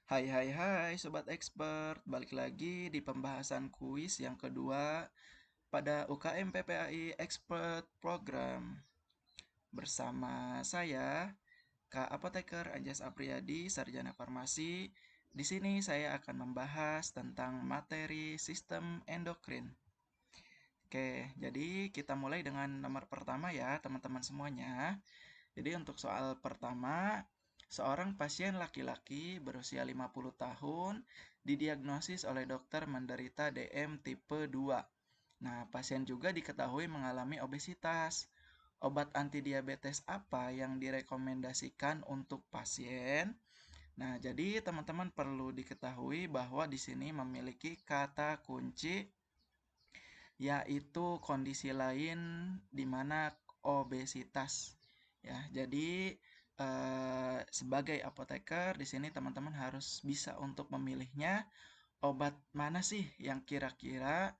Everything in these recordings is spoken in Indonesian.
Hai Sobat Expert, balik lagi di pembahasan kuis yang kedua pada UKM PPAI Expert Program. Bersama saya, Kak Apoteker Anjas Apriyadi, Sarjana Farmasi. Di sini saya akan membahas tentang materi sistem endokrin. Oke, jadi kita mulai dengan nomor pertama ya, teman-teman semuanya. Jadi untuk soal pertama, seorang pasien laki-laki berusia 50 tahun didiagnosis oleh dokter menderita DM tipe 2. Nah, pasien juga diketahui mengalami obesitas. Obat antidiabetes apa yang direkomendasikan untuk pasien? Nah, jadi teman-teman perlu diketahui bahwa di sini memiliki kata kunci yaitu kondisi lain di mana obesitas. Ya, jadi sebagai apoteker di sini teman-teman harus bisa untuk memilihnya obat mana sih yang kira-kira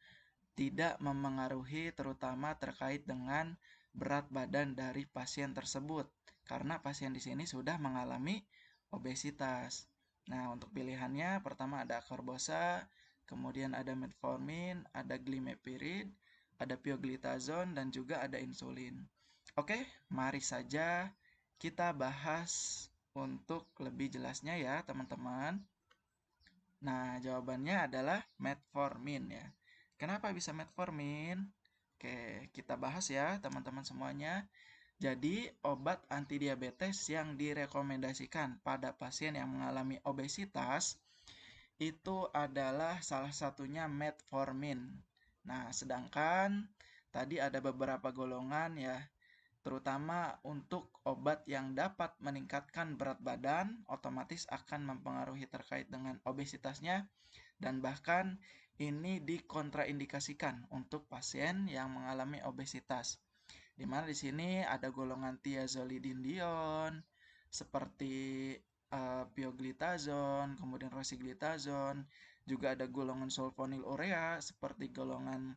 tidak memengaruhi terutama terkait dengan berat badan dari pasien tersebut karena pasien di sini sudah mengalami obesitas. Nah, untuk pilihannya pertama ada Corbosa, kemudian ada metformin, ada glimepiride, ada pioglitazone dan juga ada insulin. Oke, mari saja kita bahas untuk lebih jelasnya ya, teman-teman. Nah, jawabannya adalah metformin ya. Kenapa bisa metformin? Oke, kita bahas ya teman-teman semuanya. Jadi, obat antidiabetes yang direkomendasikan pada pasien yang mengalami obesitas itu adalah salah satunya metformin. Nah, sedangkan tadi ada beberapa golongan ya, terutama untuk obat yang dapat meningkatkan berat badan, otomatis akan mempengaruhi terkait dengan obesitasnya dan bahkan ini dikontraindikasikan untuk pasien yang mengalami obesitas. Di mana di sini ada golongan thiazolidinedion seperti pioglitazone, kemudian rosiglitazone, juga ada golongan sulfonylurea seperti golongan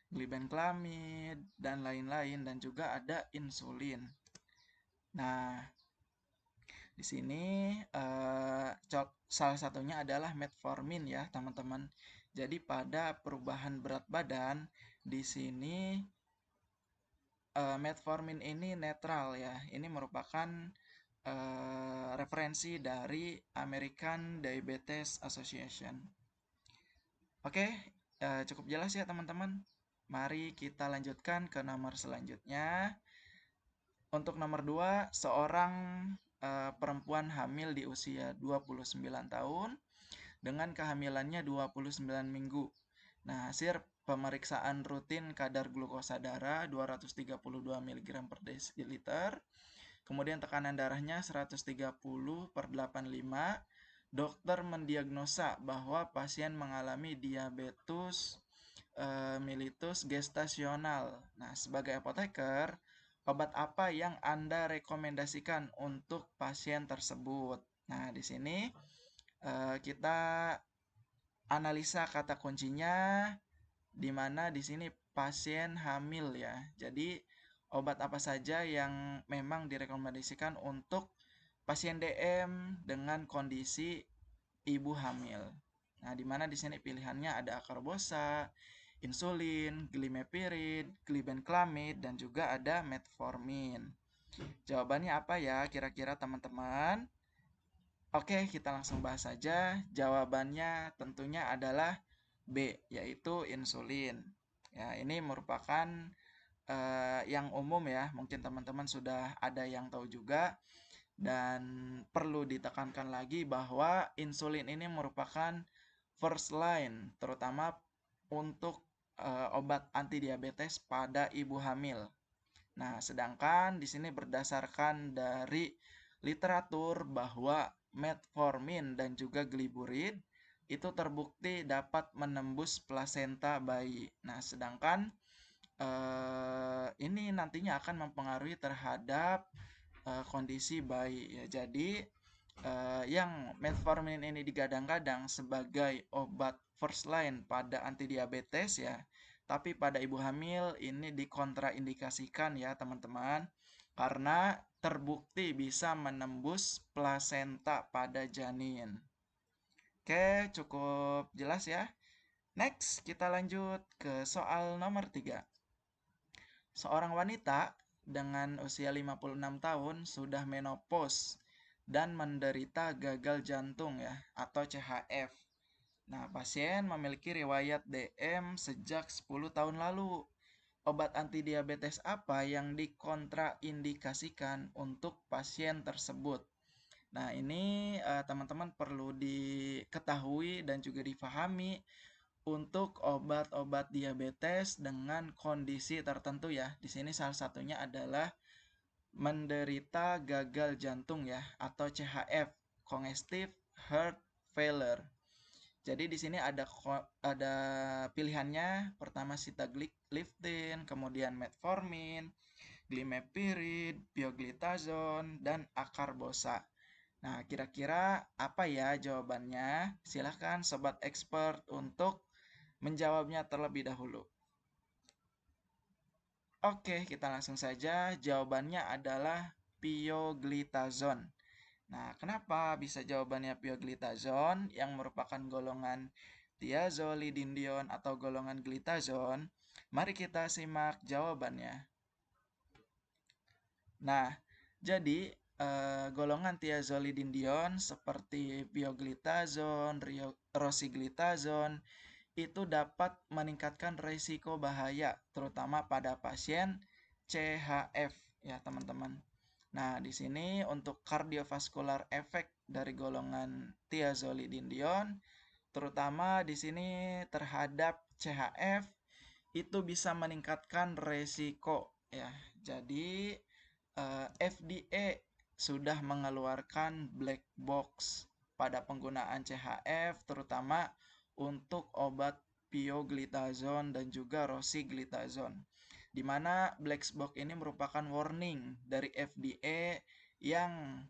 glibenclamide dan lain-lain dan juga ada insulin. Nah, di sini salah satunya adalah metformin ya, teman-teman. Jadi pada perubahan berat badan di sini metformin ini netral ya. Ini merupakan referensi dari American Diabetes Association. Oke, cukup jelas ya teman-teman. Mari kita lanjutkan ke nomor selanjutnya. Untuk nomor 2, seorang perempuan hamil di usia 29 tahun dengan kehamilannya 29 minggu. Nah, hasil pemeriksaan rutin kadar glukosa darah 232 mg per desiliter, kemudian tekanan darahnya 130 per 85, dokter mendiagnosa bahwa pasien mengalami diabetes mellitus gestasional. Nah, sebagai apoteker, obat apa yang Anda rekomendasikan untuk pasien tersebut? Nah, di sini kita analisa kata kuncinya di mana di sini pasien hamil ya. Jadi obat apa saja yang memang direkomendasikan untuk pasien DM dengan kondisi ibu hamil. Nah, di mana di sini pilihannya ada Acarbosa, insulin, glimepiride, glibenclamide dan juga ada metformin. Jawabannya apa ya kira-kira teman-teman? Oke, kita langsung bahas saja. Jawabannya tentunya adalah B, yaitu insulin. Ya, ini merupakan yang umum ya. Mungkin teman-teman sudah ada yang tahu juga. Dan perlu ditekankan lagi bahwa insulin ini merupakan first line, terutama untuk obat antidiabetes pada ibu hamil. Nah, sedangkan di sini berdasarkan dari literatur bahwa metformin dan juga gliburid itu terbukti dapat menembus plasenta bayi. Nah, sedangkan ini nantinya akan mempengaruhi terhadap kondisi bayi ya. Jadi yang metformin ini digadang-gadang sebagai obat first line pada antidiabetes ya, tapi pada ibu hamil ini dikontraindikasikan ya teman-teman, karena terbukti bisa menembus plasenta pada janin. Oke, cukup jelas ya. Next, kita lanjut ke soal nomor 3. Seorang wanita dengan usia 56 tahun sudah menopause dan menderita gagal jantung ya atau CHF. Nah, pasien memiliki riwayat DM sejak 10 tahun lalu. Obat antidiabetes apa yang dikontraindikasikan untuk pasien tersebut? Nah, ini teman-teman perlu diketahui dan juga difahami untuk obat-obat diabetes dengan kondisi tertentu ya. Di sini salah satunya adalah menderita gagal jantung ya atau CHF, congestive heart failure. Jadi di sini ada pilihannya, pertama sitagliptin, kemudian metformin, glimepiride, pioglitazone, dan acarbosa. Nah, kira-kira apa ya jawabannya? Silahkan sobat expert untuk menjawabnya terlebih dahulu. Oke, kita langsung saja. Jawabannya adalah pioglitazone. Nah, kenapa bisa jawabannya pioglitazone yang merupakan golongan thiazolidindion atau golongan glitazone? Mari kita simak jawabannya. Nah, jadi golongan thiazolidindion seperti pioglitazone, rosiglitazone itu dapat meningkatkan risiko bahaya terutama pada pasien CHF ya teman-teman. Nah, di sini untuk kardiovaskular efek dari golongan thiazolidindion terutama di sini terhadap CHF itu bisa meningkatkan resiko ya. Jadi FDA sudah mengeluarkan black box pada penggunaan CHF terutama untuk obat pioglitazone dan juga rosiglitazone, di mana black box ini merupakan warning dari FDA yang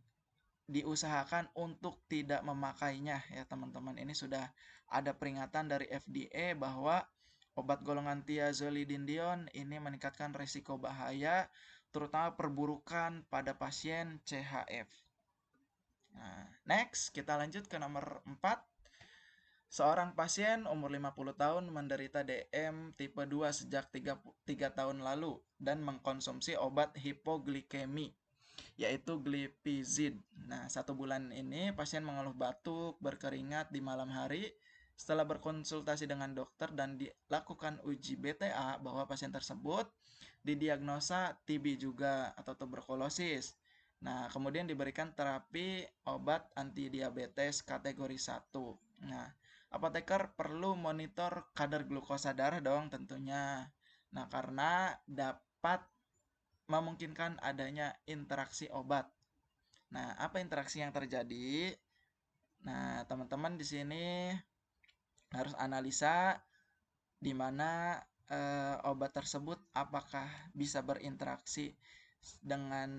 diusahakan untuk tidak memakainya ya teman-teman. Ini sudah ada peringatan dari FDA bahwa obat golongan thiazolidindion ini meningkatkan risiko bahaya terutama perburukan pada pasien CHF. Nah, next kita lanjut ke nomor 4. Seorang pasien umur 50 tahun menderita DM tipe 2 sejak 3 tahun lalu dan mengkonsumsi obat hipoglikemi yaitu glipizid. Nah, 1 bulan ini pasien mengeluh batuk, berkeringat di malam hari. Setelah berkonsultasi dengan dokter dan dilakukan uji BTA bahwa pasien tersebut didiagnosa TB juga atau tuberkulosis. Nah, kemudian diberikan terapi obat antidiabetes kategori 1. Nah, apoteker perlu monitor kadar glukosa darah dong tentunya. Nah, karena dapat memungkinkan adanya interaksi obat. Nah, apa interaksi yang terjadi? Nah, teman-teman di sini harus analisa di mana obat tersebut apakah bisa berinteraksi dengan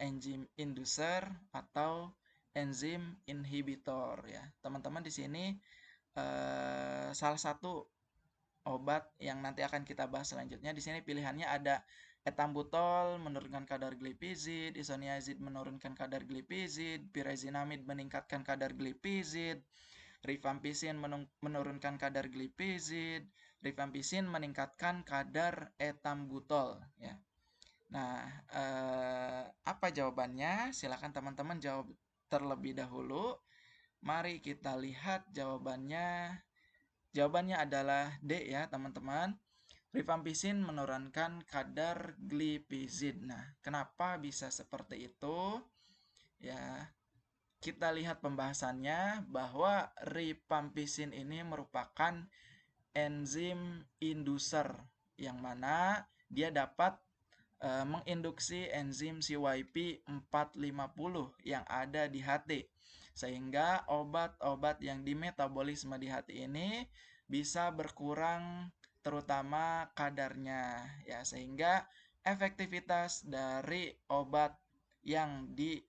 enzim inducer atau enzim inhibitor ya. Teman-teman di sini salah satu obat yang nanti akan kita bahas selanjutnya. Di sini pilihannya ada etambutol menurunkan kadar glipizid, isoniazid menurunkan kadar glipizid, pyrazinamide meningkatkan kadar glipizid, rifampicin menurunkan kadar glipizid, rifampicin meningkatkan kadar etambutol ya. Nah, apa jawabannya? Silakan teman-teman jawab terlebih dahulu. Mari kita lihat jawabannya. Jawabannya adalah D ya, teman-teman. Rifampicin menurunkan kadar glipizid. Nah, kenapa bisa seperti itu? Ya, kita lihat pembahasannya bahwa rifampicin ini merupakan enzim inducer yang mana dia dapat menginduksi enzim CYP 450 yang ada di hati. Sehingga obat-obat yang dimetabolisme di hati ini bisa berkurang terutama kadarnya ya, sehingga efektivitas dari obat yang di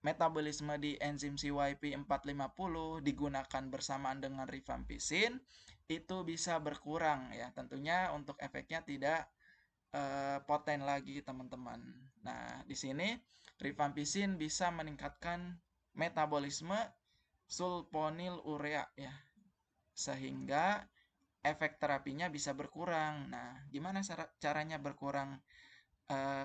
metabolisme di enzim CYP 450 digunakan bersamaan dengan rifampicin itu bisa berkurang ya. Tentunya untuk efeknya tidak poten lagi teman-teman. Nah, di sini rifampicin bisa meningkatkan metabolisme sulfonilurea ya, sehingga efek terapinya bisa berkurang. Nah, gimana caranya berkurang?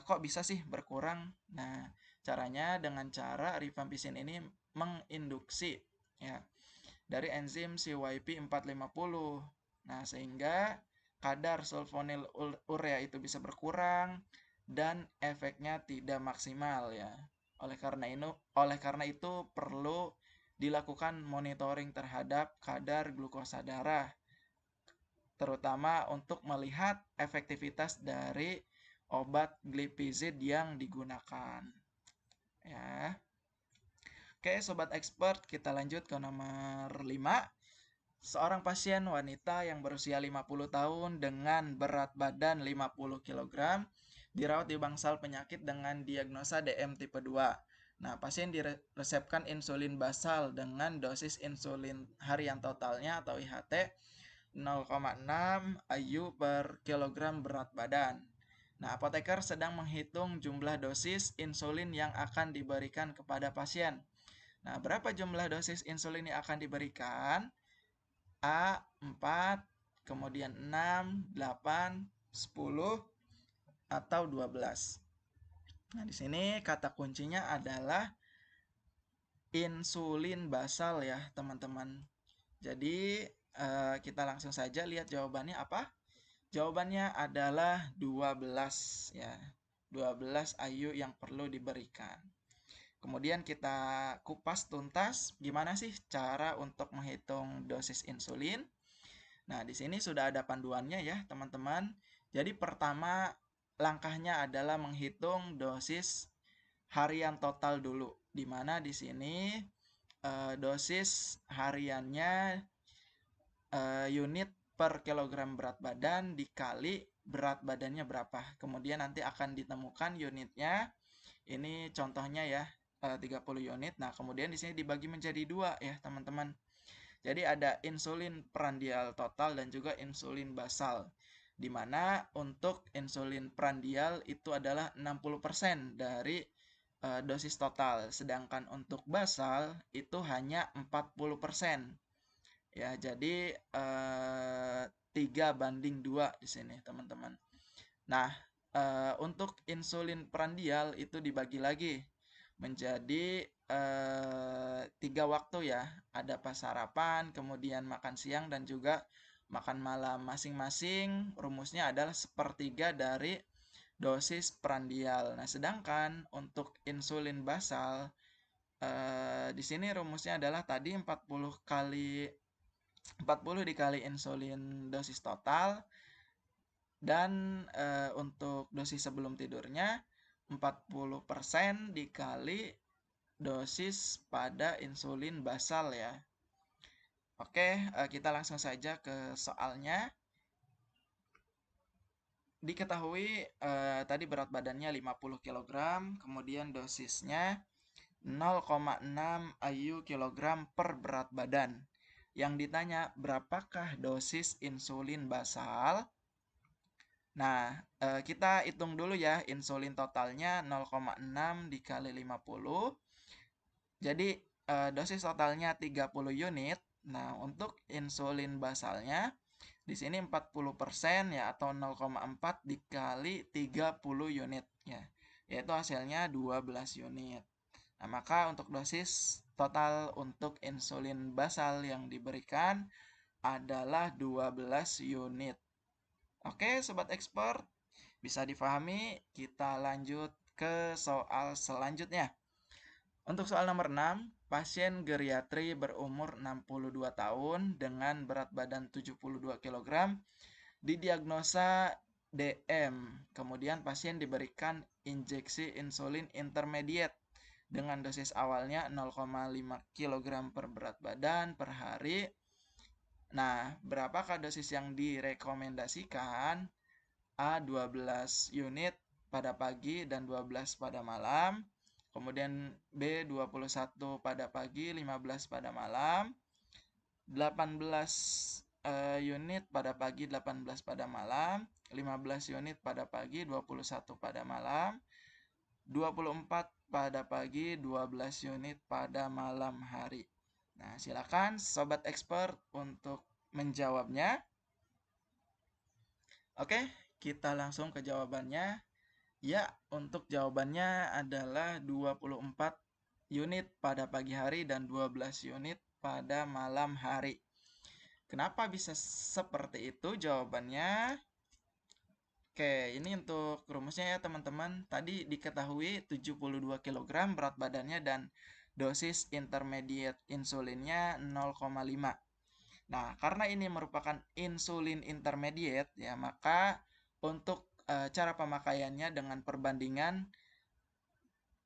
Kok bisa sih berkurang? Nah, caranya dengan cara rifampicin ini menginduksi ya dari enzim CYP450. Nah, sehingga kadar sulfonilurea itu bisa berkurang dan efeknya tidak maksimal ya. Oleh karena itu perlu dilakukan monitoring terhadap kadar glukosa darah, terutama untuk melihat efektivitas dari obat glipizid yang digunakan. Ya. Oke, sobat expert, kita lanjut ke nomor 5. Seorang pasien wanita yang berusia 50 tahun dengan berat badan 50 kg dirawat di bangsal penyakit dengan diagnosa DM tipe 2. Nah, pasien diresepkan insulin basal dengan dosis insulin harian totalnya atau IHT 0,6 IU per kilogram berat badan. Nah, apoteker sedang menghitung jumlah dosis insulin yang akan diberikan kepada pasien. Nah, berapa jumlah dosis insulin yang akan diberikan? A 4, kemudian 6, 8, 10, atau 12. Nah, di sini kata kuncinya adalah insulin basal ya, teman-teman. Jadi, kita langsung saja lihat jawabannya apa? Jawabannya adalah 12 ya. 12 IU yang perlu diberikan. Kemudian kita kupas tuntas gimana sih cara untuk menghitung dosis insulin. Nah, di sini sudah ada panduannya ya, teman-teman. Jadi pertama langkahnya adalah menghitung dosis harian total dulu. Di mana di sini dosis hariannya unit per kilogram berat badan dikali berat badannya berapa. Kemudian nanti akan ditemukan unitnya. Ini contohnya ya, 30 unit. Nah, kemudian di sini dibagi menjadi 2 ya, teman-teman. Jadi ada insulin prandial total dan juga insulin basal. Di mana untuk insulin prandial itu adalah 60% dari dosis total, sedangkan untuk basal itu hanya 40%. Ya, jadi 3:2 di sini, teman-teman. Nah, untuk insulin prandial itu dibagi lagi menjadi 3 waktu ya. Ada pas sarapan, kemudian makan siang, dan juga makan malam. Masing-masing rumusnya adalah sepertiga dari dosis prandial. Nah, sedangkan untuk insulin basal di sini rumusnya adalah tadi 40 dikali insulin dosis total, dan untuk dosis sebelum tidurnya 40% dikali dosis pada insulin basal ya. Oke, kita langsung saja ke soalnya. Diketahui tadi berat badannya 50 kg, kemudian dosisnya 0,6 IU kg per berat badan. Yang ditanya berapakah dosis insulin basal? Nah, kita hitung dulu ya, insulin totalnya 0,6 dikali 50. Jadi, dosis totalnya 30 unit. Nah, untuk insulin basalnya di sini 40% ya, atau 0,4 dikali 30 unit ya. Yaitu hasilnya 12 unit. Nah, maka untuk dosis total untuk insulin basal yang diberikan adalah 12 unit. Oke, sobat expert, bisa difahami? Kita lanjut ke soal selanjutnya. Untuk soal nomor 6, pasien geriatri berumur 62 tahun dengan berat badan 72 kg didiagnosa DM. Kemudian pasien diberikan injeksi insulin intermediate dengan dosis awalnya 0,5 kg per berat badan per hari. Nah, berapakah dosis yang direkomendasikan? A 12 unit pada pagi dan 12 pada malam. Kemudian B 21 pada pagi, 15 pada malam. 18 unit pada pagi, 18 pada malam. 15 unit pada pagi, 21 pada malam. 24 pada pagi, 12 unit pada malam hari. Nah, silakan sobat expert untuk menjawabnya. Oke, kita langsung ke jawabannya. Ya, untuk jawabannya adalah 24 unit pada pagi hari dan 12 unit pada malam hari. Kenapa bisa seperti itu jawabannya? Oke, ini untuk rumusnya ya teman-teman. Tadi diketahui 72 kg berat badannya dan dosis intermediate insulinnya 0,5. Nah, karena ini merupakan insulin intermediate ya, maka untuk cara pemakaiannya dengan perbandingan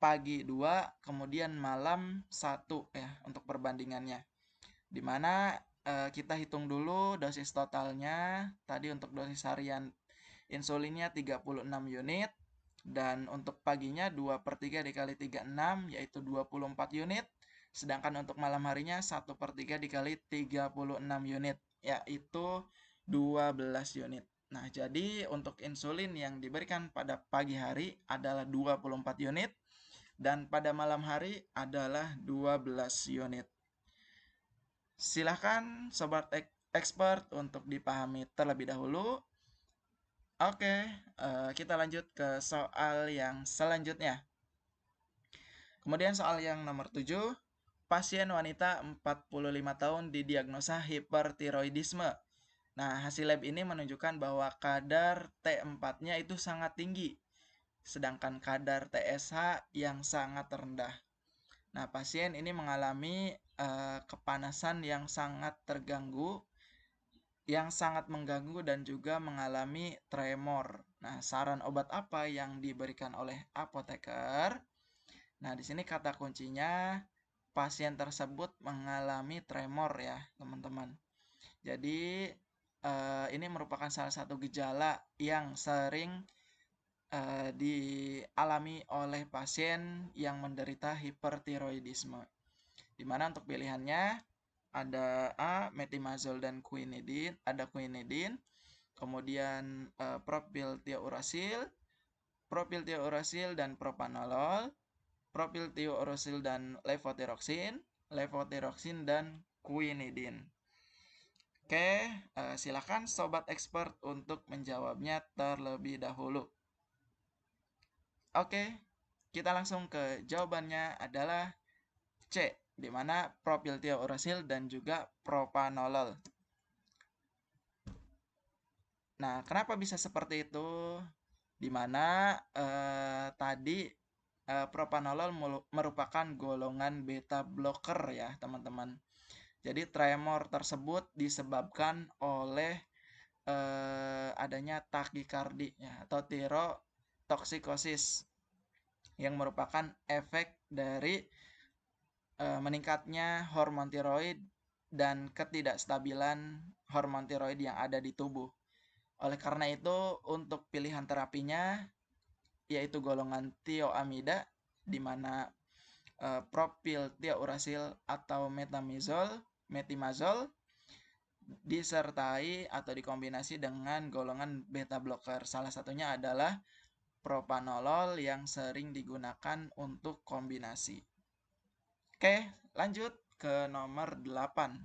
pagi 2 kemudian malam 1 ya untuk perbandingannya. Dimana kita hitung dulu dosis totalnya. Tadi untuk dosis harian insulinnya 36 unit dan untuk paginya 2/3 dikali 36 yaitu 24 unit. Sedangkan untuk malam harinya 1/3 dikali 36 unit yaitu 12 unit. Nah, jadi untuk insulin yang diberikan pada pagi hari adalah 24 unit dan pada malam hari adalah 12 unit. Silahkan sobat expert untuk dipahami terlebih dahulu. Oke, kita lanjut ke soal yang selanjutnya. Kemudian soal yang nomor 7, pasien wanita 45 tahun didiagnosa hipertiroidisme. Nah, hasil lab ini menunjukkan bahwa kadar T4-nya itu sangat tinggi, sedangkan kadar TSH yang sangat rendah. Nah, pasien ini mengalami kepanasan yang sangat terganggu, yang sangat mengganggu dan juga mengalami tremor. Nah, saran obat apa yang diberikan oleh apoteker? Nah, di sini kata kuncinya pasien tersebut mengalami tremor ya, teman-teman. Jadi, ini merupakan salah satu gejala yang sering dialami oleh pasien yang menderita hipertiroidisme. Di mana untuk pilihannya ada A, metimazol dan quinidin, ada quinidin, kemudian propiltiouracil dan propanolol, propiltiouracil dan levotiroxin dan quinidin. Oke, silakan sobat expert untuk menjawabnya terlebih dahulu. Oke, kita langsung ke jawabannya adalah C, di mana propiltiouracil dan juga propanolol. Nah, kenapa bisa seperti itu? Di mana tadi propanolol merupakan golongan beta blocker ya, teman-teman. Jadi tremor tersebut disebabkan oleh adanya takikardi ya, atau tirotoksikosis yang merupakan efek dari meningkatnya hormon tiroid dan ketidakstabilan hormon tiroid yang ada di tubuh. Oleh karena itu, untuk pilihan terapinya yaitu golongan thioamida, di mana propiltiouracil atau metimazol disertai atau dikombinasi dengan golongan beta blocker. Salah satunya adalah propanolol yang sering digunakan untuk kombinasi. Oke, lanjut ke nomor 8.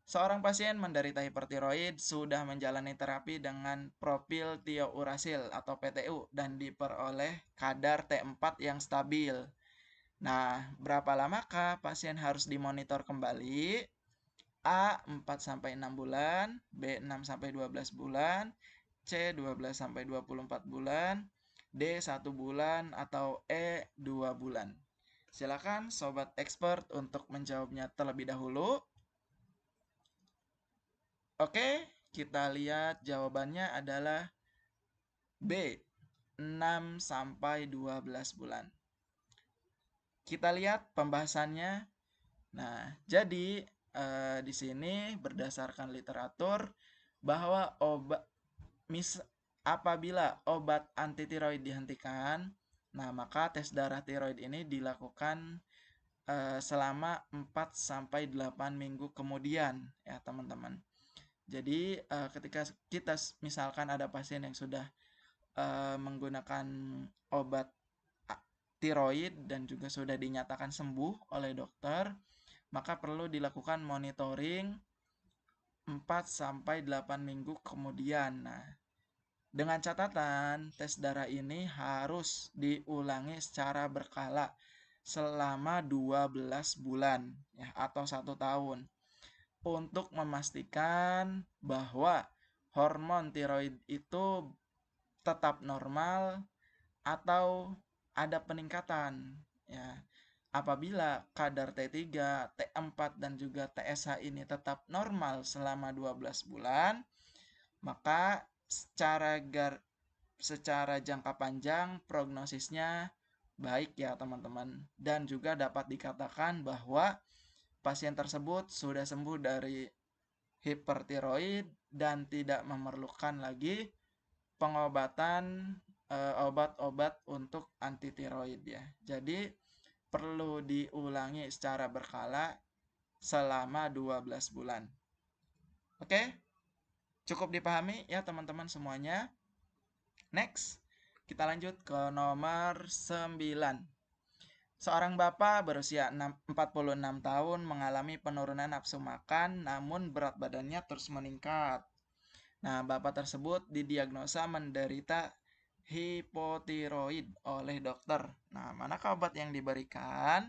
Seorang pasien menderita hipertiroid sudah menjalani terapi dengan propiltiouracil atau PTU dan diperoleh kadar T4 yang stabil. Nah, berapa lamakah pasien harus dimonitor kembali? A 4-6 bulan, B 6-12 bulan, C 12-24 bulan, D 1 bulan, atau E 2 bulan. Silakan sobat expert untuk menjawabnya terlebih dahulu. Oke, kita lihat jawabannya adalah B, 6-12 bulan. Kita lihat pembahasannya. Nah, jadi di sini berdasarkan literatur bahwa apabila obat anti tiroid dihentikan, nah maka tes darah tiroid ini dilakukan selama 4-8 minggu kemudian ya teman-teman. Jadi ketika kita misalkan ada pasien yang sudah menggunakan obat tiroid dan juga sudah dinyatakan sembuh oleh dokter, maka perlu dilakukan monitoring 4-8 minggu kemudian. Nah, dengan catatan tes darah ini harus diulangi secara berkala selama 12 bulan ya, atau 1 tahun untuk memastikan bahwa hormon tiroid itu tetap normal atau ada peningkatan ya. Apabila kadar T3, T4 dan juga TSH ini tetap normal selama 12 bulan, maka secara jangka panjang prognosisnya baik ya teman-teman, dan juga dapat dikatakan bahwa pasien tersebut sudah sembuh dari hipertiroid dan tidak memerlukan lagi pengobatan obat-obat untuk anti tiroid ya. Jadi perlu diulangi secara berkala selama 12 bulan. Oke? Cukup dipahami ya teman-teman semuanya. Next, kita lanjut ke nomor 9. Seorang bapak berusia 46 tahun mengalami penurunan nafsu makan, namun berat badannya terus meningkat. Nah, bapak tersebut didiagnosa menderita hipotiroid oleh dokter. Nah, manakah obat yang diberikan?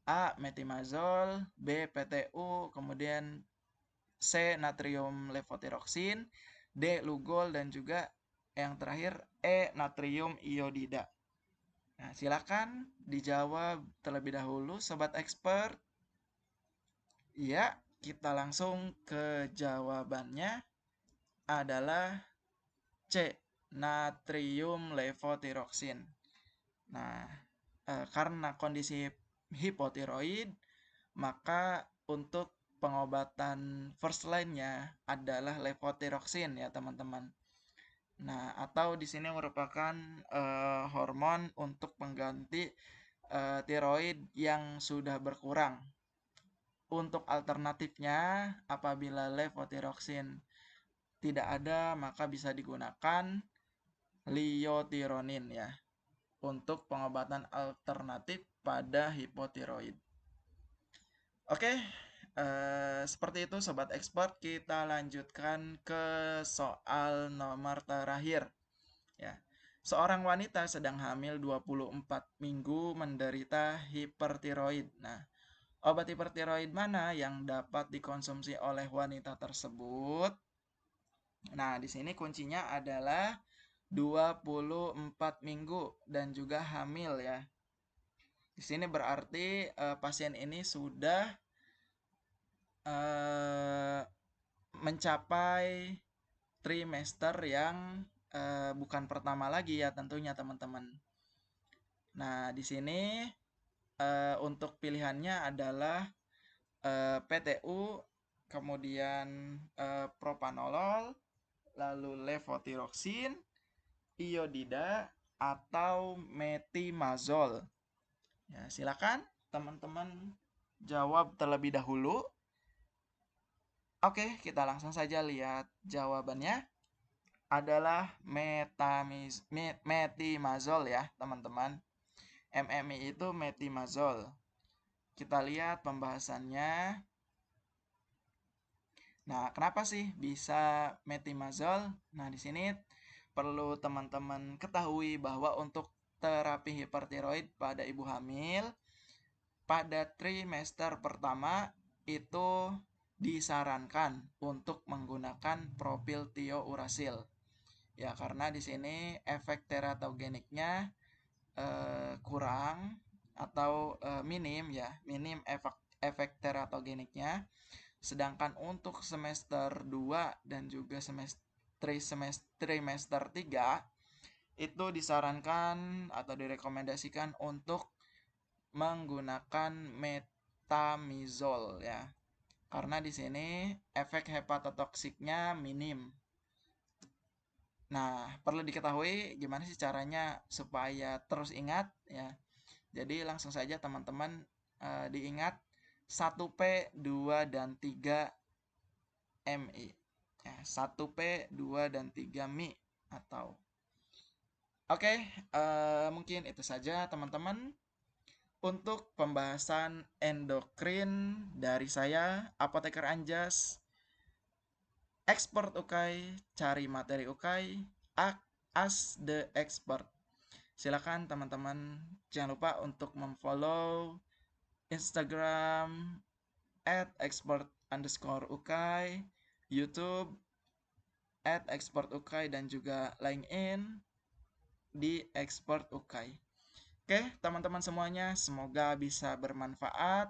A. Metimazol, B. PTU, kemudian C. Natrium levothyroxine, D. Lugol, dan juga yang terakhir E. Natrium iodida. Nah, silakan dijawab terlebih dahulu sobat expert. Ya, kita langsung ke jawabannya adalah C. Natrium levothyroxine. Nah, karena kondisi hipotiroid, maka untuk pengobatan first line-nya adalah levothyroxine ya teman-teman. Nah, atau di sini merupakan hormon untuk pengganti tiroid yang sudah berkurang. Untuk alternatifnya, apabila levothyroxine tidak ada, maka bisa digunakan liothyronine ya untuk pengobatan alternatif pada hipotiroid. Oke, seperti itu sobat expert. Kita lanjutkan ke soal nomor terakhir ya. Seorang wanita sedang hamil 24 minggu menderita hipertiroid. Nah, obat hipertiroid mana yang dapat dikonsumsi oleh wanita tersebut? Nah, di sini kuncinya adalah 24 minggu dan juga hamil ya. Di sini berarti pasien ini sudah mencapai trimester yang bukan pertama lagi ya tentunya teman-teman. Nah, di sini untuk pilihannya adalah PTU, kemudian propanolol, lalu levothyroxine, iodida, atau metimazol. Ya, silakan teman-teman jawab terlebih dahulu. Oke, kita langsung saja lihat jawabannya. Adalah metimazol ya, teman-teman. MMI itu metimazol. Kita lihat pembahasannya. Nah, kenapa sih bisa metimazol? Nah, di sini perlu teman-teman ketahui bahwa untuk terapi hipertiroid pada ibu hamil pada trimester pertama itu disarankan untuk menggunakan propil tiourasil. Ya, karena di sini efek teratogeniknya kurang atau minim ya, minim efek teratogeniknya. Sedangkan untuk semester 2 dan juga trimester 3 itu disarankan atau direkomendasikan untuk menggunakan metamizol ya. Karena di sini efek hepatotoksiknya minim. Nah, perlu diketahui gimana sih caranya supaya terus ingat ya. Jadi langsung saja teman-teman diingat 1P, 2 dan 3 MI. Ya, 1P, 2 dan 3 MI atau Oke, mungkin itu saja teman-teman. Untuk pembahasan endokrin dari saya, Apoteker Anjas, expert UKAI, cari materi UKAI, ask the expert. Silakan teman-teman jangan lupa untuk memfollow Instagram @expert_ukai, YouTube @expertukai, dan juga LinkedIn di expert ukai. Oke, teman-teman semuanya, semoga bisa bermanfaat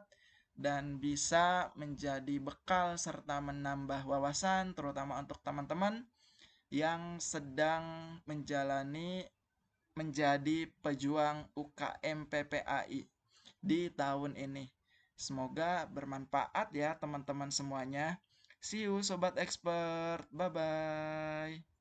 dan bisa menjadi bekal serta menambah wawasan, terutama untuk teman-teman yang sedang menjadi pejuang UKM PPAI di tahun ini. Semoga bermanfaat ya teman-teman semuanya. See you Sobat Expert. Bye-bye.